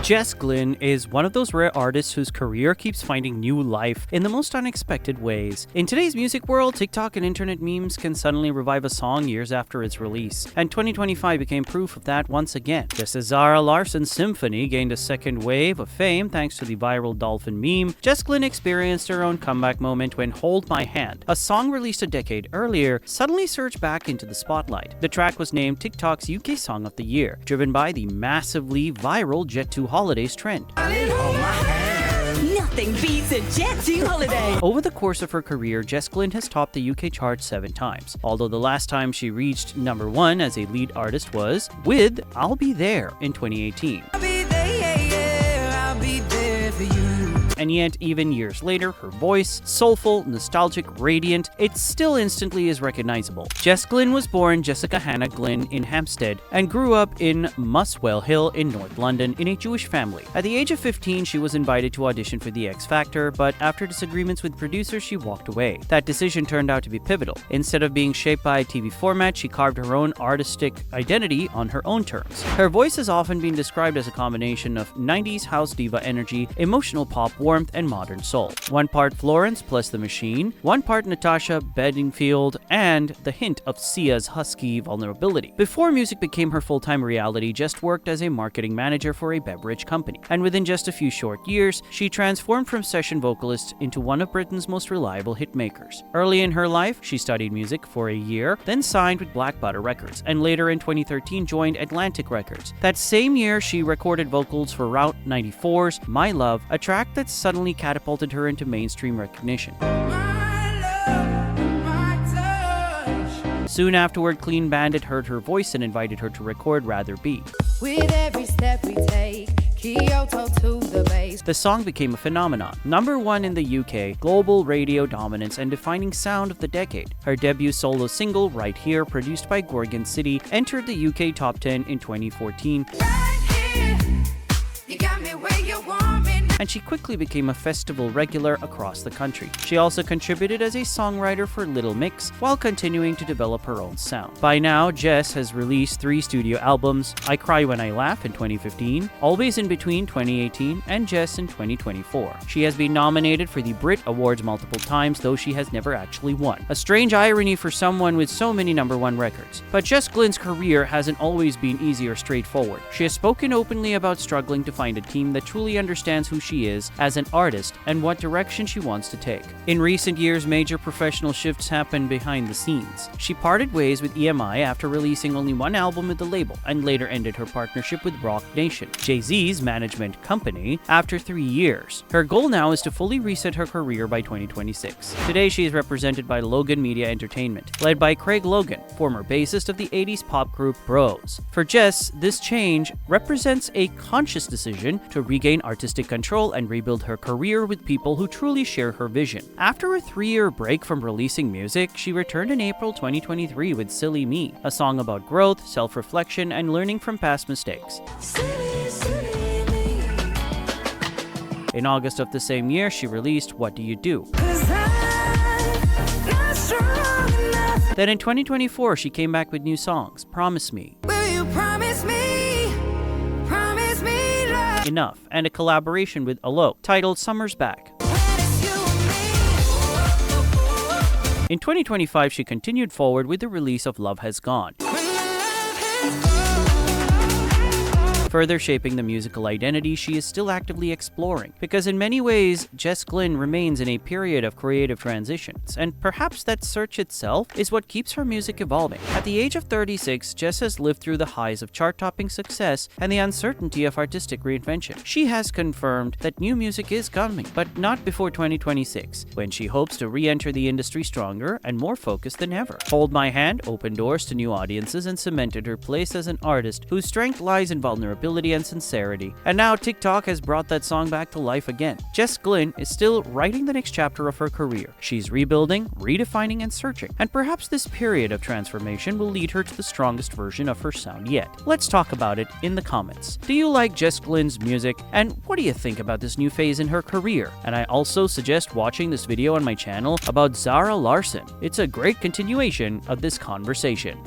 Jess Glynne is one of those rare artists whose career keeps finding new life in the most unexpected ways. In today's music world, TikTok and internet memes can suddenly revive a song years after its release, and 2025 became proof of that once again. Just as Zara Larsson Symphony gained a second wave of fame thanks to the viral dolphin meme, Jess Glynne experienced her own comeback moment when Hold My Hand, a song released a decade earlier, suddenly surged back into the spotlight. The track was named TikTok's UK Song of the Year, driven by the massively viral Jet2holidays trend. Nothing beats a Jet2holidays. Over the course of her career, Jess Glynne has topped the UK chart 7 times, although the last time she reached #1 as a lead artist was with I'll Be There in 2018. And yet, even years later, her voice, soulful, nostalgic, radiant, it still instantly is recognizable. Jess Glynne was born Jessica Hannah Glynne in Hampstead and grew up in Muswell Hill in North London in a Jewish family. At the age of 15, she was invited to audition for The X Factor, but after disagreements with producers, she walked away. That decision turned out to be pivotal. Instead of being shaped by a TV format, she carved her own artistic identity on her own terms. Her voice has often been described as a combination of 90s house diva energy, emotional pop warmth, and modern soul. One part Florence plus The Machine, one part Natasha Bedingfield, and the hint of Sia's husky vulnerability. Before music became her full-time reality, Jess worked as a marketing manager for a beverage company, and within just a few short years, she transformed from session vocalist into one of Britain's most reliable hitmakers. Early in her life, she studied music for a year, then signed with Black Butter Records, and later in 2013 joined Atlantic Records. That same year, she recorded vocals for Route 94's My Love, a track that suddenly catapulted her into mainstream recognition. Soon afterward, Clean Bandit heard her voice and invited her to record Rather Be. With every step we take, Kyoto to the base. The song became a phenomenon. #1 in the UK, global radio dominance, and defining sound of the decade. Her debut solo single, Right Here, produced by Gorgon City, entered the UK top 10 in 2014. Right here, you got me where you want me now. And she quickly became a festival regular across the country. She also contributed as a songwriter for Little Mix while continuing to develop her own sound. By now, Jess has released 3 studio albums: I Cry When I Laugh in 2015, Always in Between 2018, and Jess in 2024. She has been nominated for the Brit Awards multiple times, though she has never actually won. A strange irony for someone with so many #1 records. But Jess Glynne's career hasn't always been easy or straightforward. She has spoken openly about struggling to find a team that truly understands who she is as an artist and what direction she wants to take. In recent years, major professional shifts happened behind the scenes. She parted ways with EMI after releasing only 1 album with the label, and later ended her partnership with Roc Nation, Jay-Z's management company, after 3 years. Her goal now is to fully reset her career by 2026. Today, she is represented by Logan Media Entertainment, led by Craig Logan, former bassist of the 80s pop group Bros. For Jess, this change represents a conscious decision to regain artistic control and rebuild her career with people who truly share her vision. After a 3-year break from releasing music, she returned in April 2023 with Silly Me, a song about growth, self-reflection, and learning from past mistakes. Silly, silly me. In August of the same year, she released What Do You Do? 'Cause I'm not strong enough. Then in 2024, she came back with new songs, Promise Me, Will you promise me? Promise me love. Enough, and a collaboration with Alok titled Summer's Back. When it's you and me. In 2025, she continued forward with the release of Love Has Gone, When the love has gone. further shaping the musical identity she is still actively exploring. Because in many ways, Jess Glynne remains in a period of creative transitions, and perhaps that search itself is what keeps her music evolving. At the age of 36, Jess has lived through the highs of chart-topping success and the uncertainty of artistic reinvention. She has confirmed that new music is coming, but not before 2026, when she hopes to re-enter the industry stronger and more focused than ever. Hold My Hand opened doors to new audiences and cemented her place as an artist whose strength lies in vulnerability and sincerity. And now TikTok has brought that song back to life again. Jess Glynne is still writing the next chapter of her career. She's rebuilding, redefining, and searching. And perhaps this period of transformation will lead her to the strongest version of her sound yet. Let's talk about it in the comments. Do you like Jess Glynne's music? And what do you think about this new phase in her career? And I also suggest watching this video on my channel about Zara Larsson. It's a great continuation of this conversation.